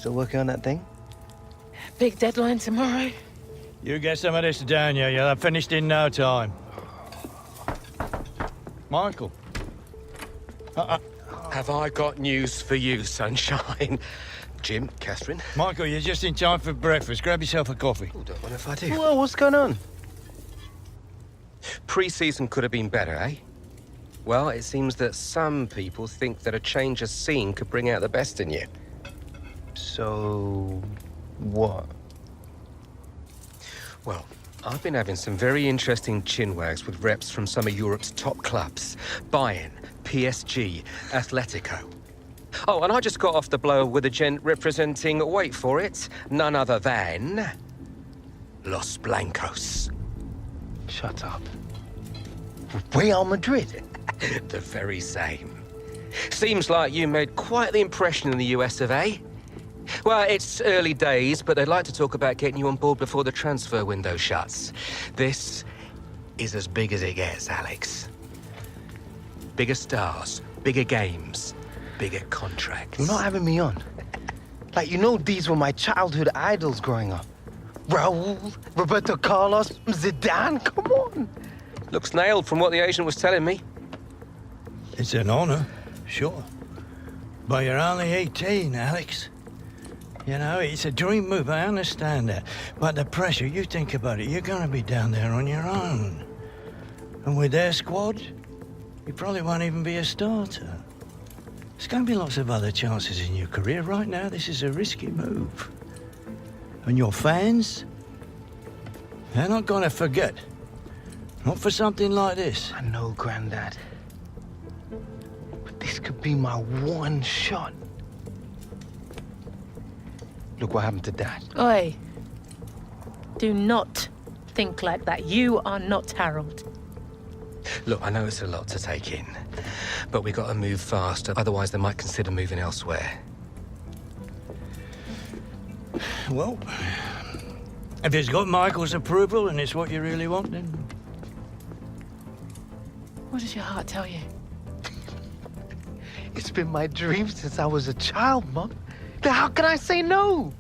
Still working on that thing? Big deadline tomorrow. You get some of this down, you'll have finished in no time. Michael. Have I got news for you, sunshine? Jim, Catherine? Michael, you're just in time for breakfast. Grab yourself a coffee. Oh, don't mind if I do. Well, what's going on? Pre-season could have been better, eh? Well, it seems that some people think that a change of scene could bring out the best in you. So... what? Well, I've been having some very interesting chinwags with reps from some of Europe's top clubs. Bayern, PSG, Atletico. Oh, and I just got off the blow with a gent representing, wait for it, none other than... Los Blancos. Shut up. Real Madrid? The very same. Seems like you made quite the impression in the US of A. Well, it's early days, but they'd like to talk about getting you on board before the transfer window shuts. This is as big as it gets, Alex. Bigger stars, bigger games, bigger contracts. You're not having me on. Like, you know these were my childhood idols growing up. Raul, Roberto Carlos, Zidane, come on. Looks nailed from what the agent was telling me. It's an honor, sure. But you're only 18, Alex. You know, it's a dream move, I understand that. But the pressure, you think about it, you're gonna be down there on your own. And with their squad, you probably won't even be a starter. There's gonna be lots of other chances in your career. Right now, this is a risky move. And your fans, they're not gonna forget. Not for something like this. I know, Grandad. But this could be my one shot. Look what happened to Dad. Oi. Do not think like that. You are not Harold. Look, I know it's a lot to take in, but we got to move fast, otherwise they might consider moving elsewhere. Well, if it's got Michael's approval and it's what you really want, then... What does your heart tell you? It's been my dream since I was a child, Mum. How can I say no?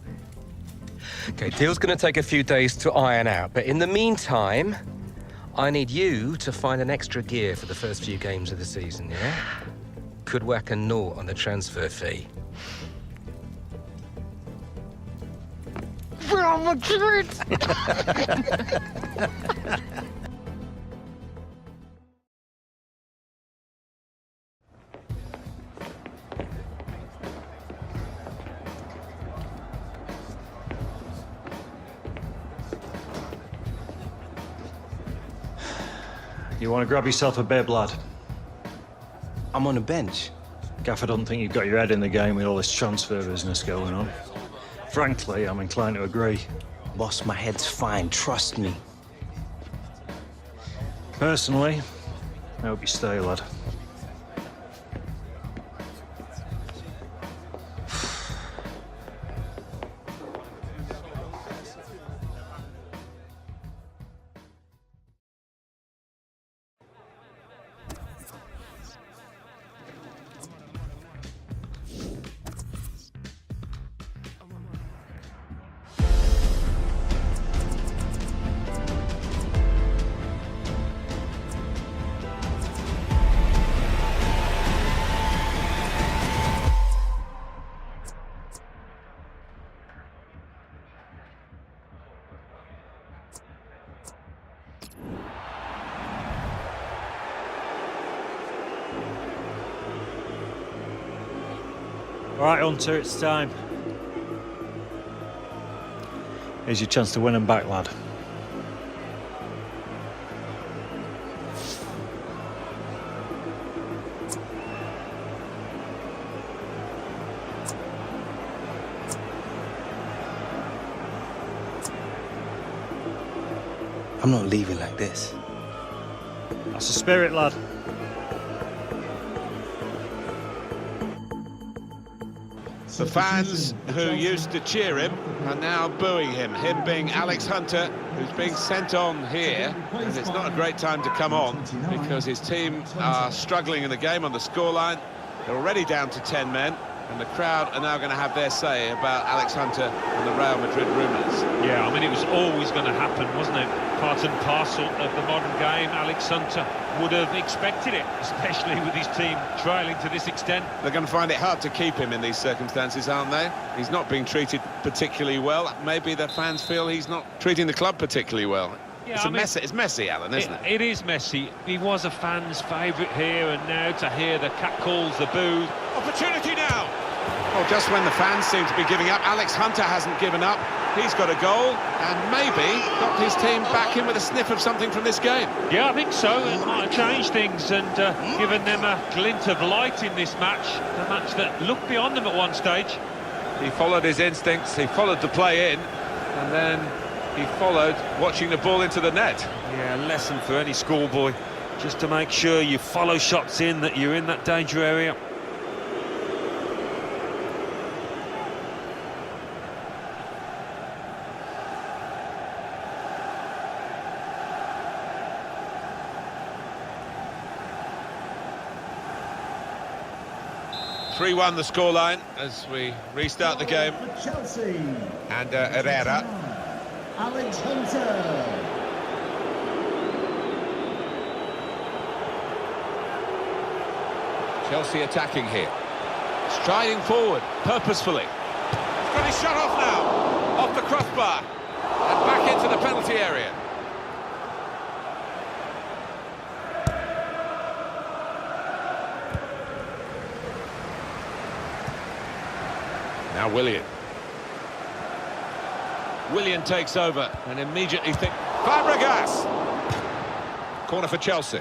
Okay, deal's gonna take a few days to iron out, but in the meantime, I need you to find an extra gear for the first few games of the season, yeah? Could whack a naught on the transfer fee. Real Madrid! You want to grab yourself a bib, lad? I'm on the bench. Gaffer doesn't think you've got your head in the game with all this transfer business going on. Frankly, I'm inclined to agree. Boss, my head's fine, trust me. Personally, I hope you stay, lad. All right, Hunter, it's time. Here's your chance to win them back, lad. I'm not leaving like this. That's the spirit, lad. The fans who used to cheer him are now booing him, him being Alex Hunter, who's being sent on here. And it's not a great time to come on because his team are struggling in the game on the scoreline. They're already down to 10 men. And the crowd are now going to have their say about Alex Hunter and the Real Madrid rumours. Yeah, I mean, it was always going to happen, wasn't it? Part and parcel of the modern game. Alex Hunter would have expected it, especially with his team trailing to this extent. They're going to find it hard to keep him in these circumstances, aren't they? He's not being treated particularly well. Maybe the fans feel he's not treating the club particularly well. Yeah, It's messy, Alan, isn't it? It is messy. He was a fan's favourite here, and now to hear the catcalls, the boos. Opportunity now! Well, just when the fans seem to be giving up, Alex Hunter hasn't given up. He's got a goal, and maybe got his team back in with a sniff of something from this game. Yeah, I think so. It might have changed things and given them a glint of light in this match. A match that looked beyond them at one stage. He followed his instincts, he followed the play in, and then he followed watching the ball into the net. Yeah, a lesson for any schoolboy. Just to make sure you follow shots in, that you're in that danger area. (3-1) the scoreline as we restart the game. Chelsea. And Herrera. Alex Hunter. Chelsea attacking here. Striding forward, purposefully. He's got his shot off now. Off the crossbar. And back into the penalty area. Now Willian. Willian takes over and immediately Fabregas! Corner for Chelsea.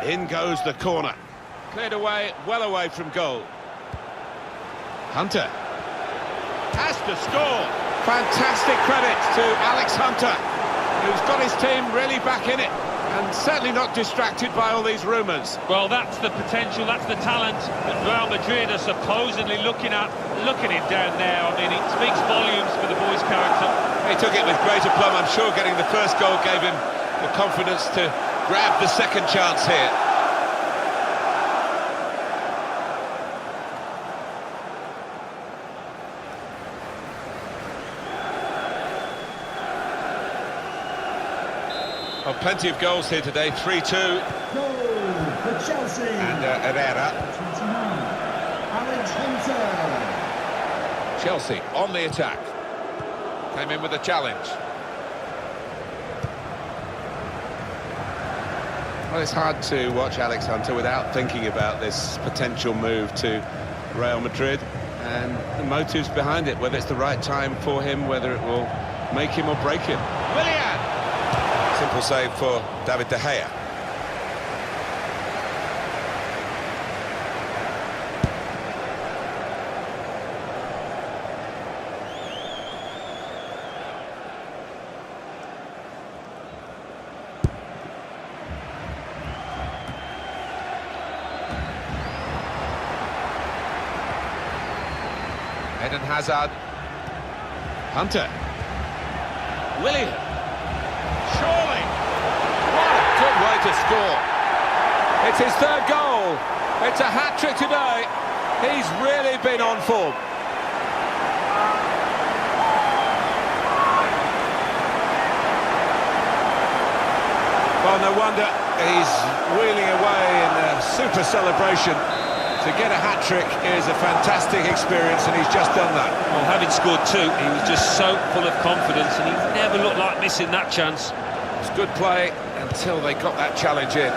In goes the corner. Cleared away, well away from goal. Hunter has to score. Fantastic credit to Alex Hunter, who's got his team really back in it, and certainly not distracted by all these rumours. Well, that's the potential, that's the talent that Real Madrid are supposedly looking at. Look at him down there. I mean, it speaks volumes for the boy's character. He took it with great aplomb. I'm sure getting the first goal gave him the confidence to grab the second chance here. Oh, plenty of goals here today, 3-2. Goal for Chelsea. And Herrera. 29. Alex Hunter. Chelsea on the attack. Came in with a challenge. Well, it's hard to watch Alex Hunter without thinking about this potential move to Real Madrid and the motives behind it, whether it's the right time for him, whether it will make him or break him. Willian! Simple save for David De Gea. Eden Hazard. Hunter. Willian. Surely. What a good way to score. It's his third goal. It's a hat-trick today. He's really been on form. Well, no wonder he's wheeling away in a super celebration. To get a hat-trick is a fantastic experience, and he's just done that. Well, having scored two, he was just so full of confidence, and he never looked like missing that chance. It's good play until they got that challenge in.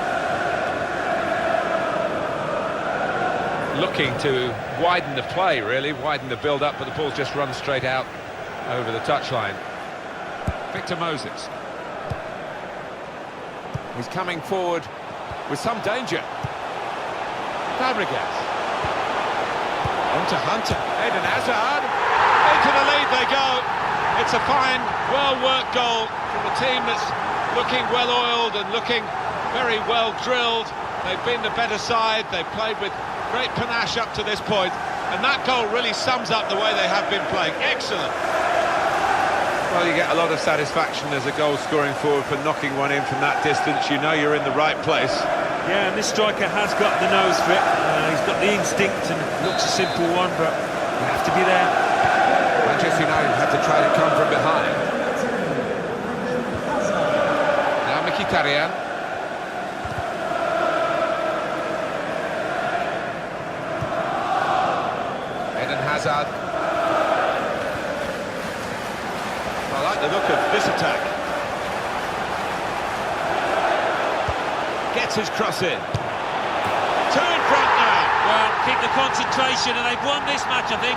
Looking to widen the play, really, widen the build-up, but the ball just runs straight out over the touchline. Victor Moses. He's coming forward with some danger. Fabregas. On to Hunter. Eden Hazard. Into the lead they go. It's a fine, well-worked goal from a team that's looking well-oiled and looking very well-drilled. They've been the better side. They've played with great panache up to this point. And that goal really sums up the way they have been playing. Excellent. Well, you get a lot of satisfaction as a goal-scoring forward for knocking one in from that distance. You know you're in the right place. Yeah, and this striker has got the nose for it. He's got the instinct, and it looks a simple one, but you have to be there. Manchester United had to try to come from behind. Now Mkhitaryan. Eden Hazard. I like the look of this attack. Gets his cross in. Two in front now. Well, keep the concentration, and they've won this match, I think.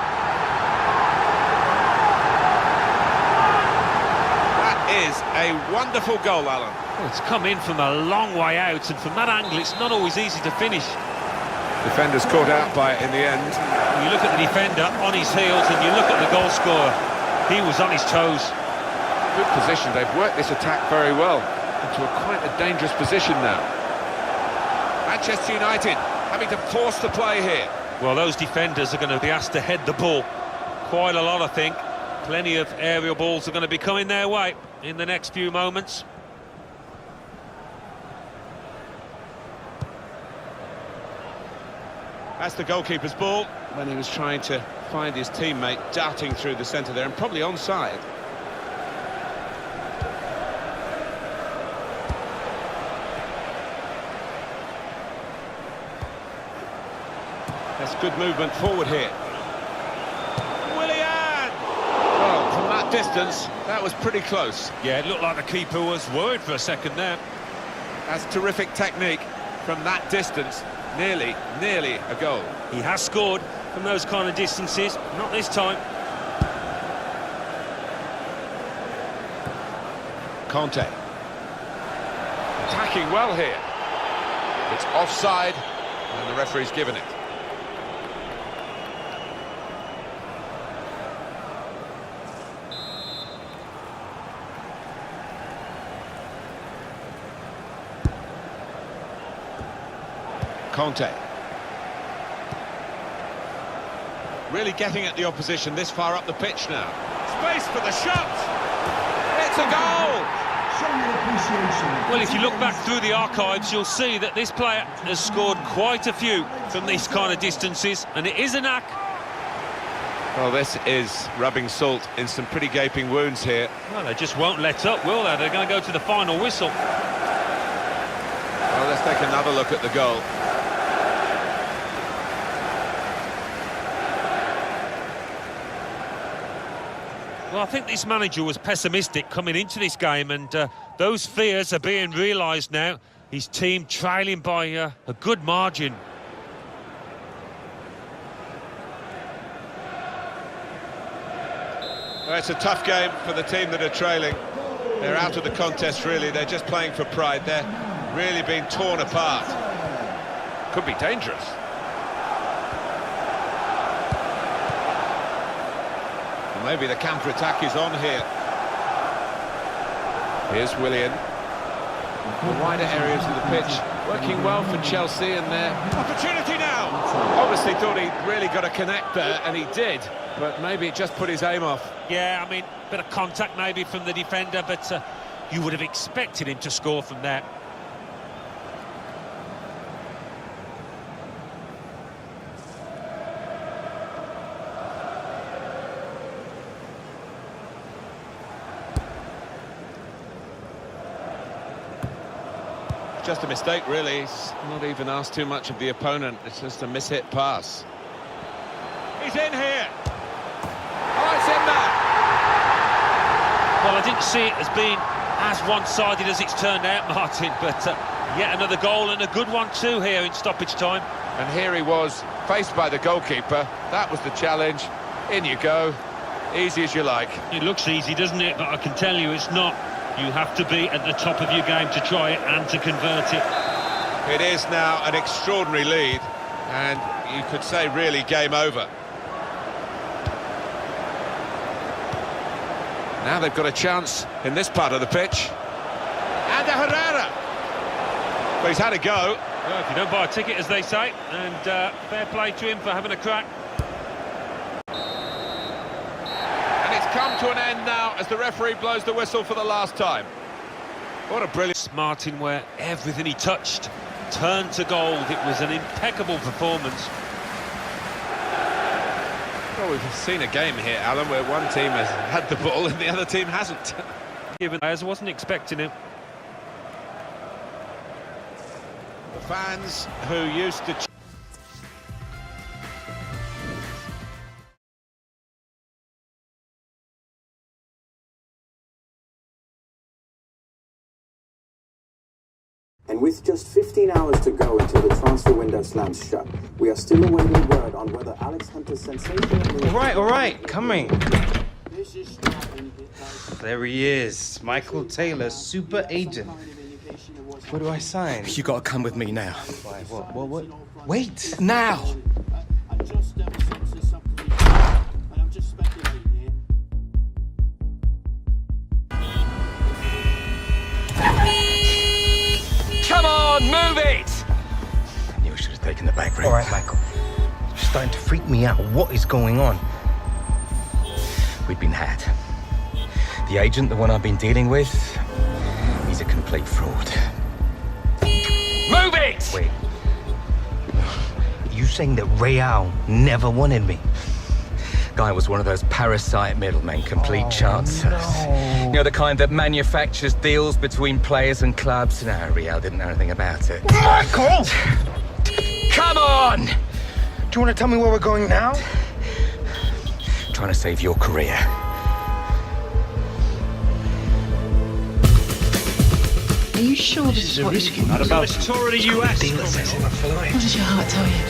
That is a wonderful goal, Alan. Well, it's come in from a long way out, and from that angle, it's not always easy to finish. Defenders caught out by it in the end. You look at the defender on his heels, and you look at the goal scorer. He was on his toes. Good position. They've worked this attack very well into quite a dangerous position now. Manchester United having to force the play here. Well, those defenders are going to be asked to head the ball quite a lot, I think. Plenty of aerial balls are going to be coming their way in the next few moments. That's the goalkeeper's ball when he was trying to find his teammate darting through the centre there, and probably onside. That's good movement forward here. Willian! Well, from that distance, that was pretty close. Yeah, it looked like the keeper was worried for a second there. That's terrific technique from that distance. Nearly a goal. He has scored from those kind of distances, not this time. Conte. Attacking well here. It's offside, and the referee's given it. Conte. Really getting at the opposition this far up the pitch now. Space for the shot! It's a goal! Showing appreciation. Well, if you look back through the archives, you'll see that this player has scored quite a few from these kind of distances, and it is a knack. Well, this is rubbing salt in some pretty gaping wounds here. Well, they just won't let up, will they? They're going to go to the final whistle. Well, let's take another look at the goal. Well, I think this manager was pessimistic coming into this game, and those fears are being realised now. His team trailing by a good margin. Well, it's a tough game for the team that are trailing. They're out of the contest, really. They're just playing for pride. They're really being torn apart. Could be dangerous. Maybe the counter-attack is on here. Here's Willian. The wider areas of the pitch working well for Chelsea, and their opportunity now. Obviously thought he'd really got to connect there, and he did, but maybe it just put his aim off. Yeah, I mean, bit of contact maybe from the defender, but you would have expected him to score from there. Just a mistake, really. He's not even asked too much of the opponent. It's just a mishit pass. He's in here. Oh, it's in there. Well, I didn't see it as being as one-sided as it's turned out, Martin, but yet another goal, and a good one too here in stoppage time. And here he was, faced by the goalkeeper. That was the challenge. In you go. Easy as you like. It looks easy, doesn't it? But I can tell you it's not. You have to be at the top of your game to try it and to convert it. It is now an extraordinary lead, and you could say really game over. Now they've got a chance in this part of the pitch. And Herrera! But he's had a go. Well, if you don't buy a ticket, as they say, and fair play to him for having a crack. And it's come to an end now as the referee blows the whistle for the last time. What a brilliant... Martin, where everything he touched turned to gold. It was an impeccable performance. Well, we've seen a game here, Alan, where one team has had the ball and the other team hasn't. Even I wasn't expecting it. The fans who used to... And with just 15 hours to go until the transfer window slams shut, we are still awaiting word on whether Alex Hunter's sensational move... All right, coming. There he is, Michael Taylor, super agent. Where do I sign? You gotta come with me now. Why, what? Wait! Now! Come on, move it! I knew I should have taken the back route. All right, Michael. You're starting to freak me out. What is going on? We've been had. The agent, the one I've been dealing with, he's a complete fraud. Move it! Wait. You saying that Real never wanted me? Guy was one of those parasite middlemen, complete chancers. No. You know, the kind that manufactures deals between players and clubs. No, Real didn't know anything about it. Michael! Come on! Do you want to tell me where we're going now? Trying to save your career. Are you sure this is what you want? Not about this tour of the US. What does your heart tell you?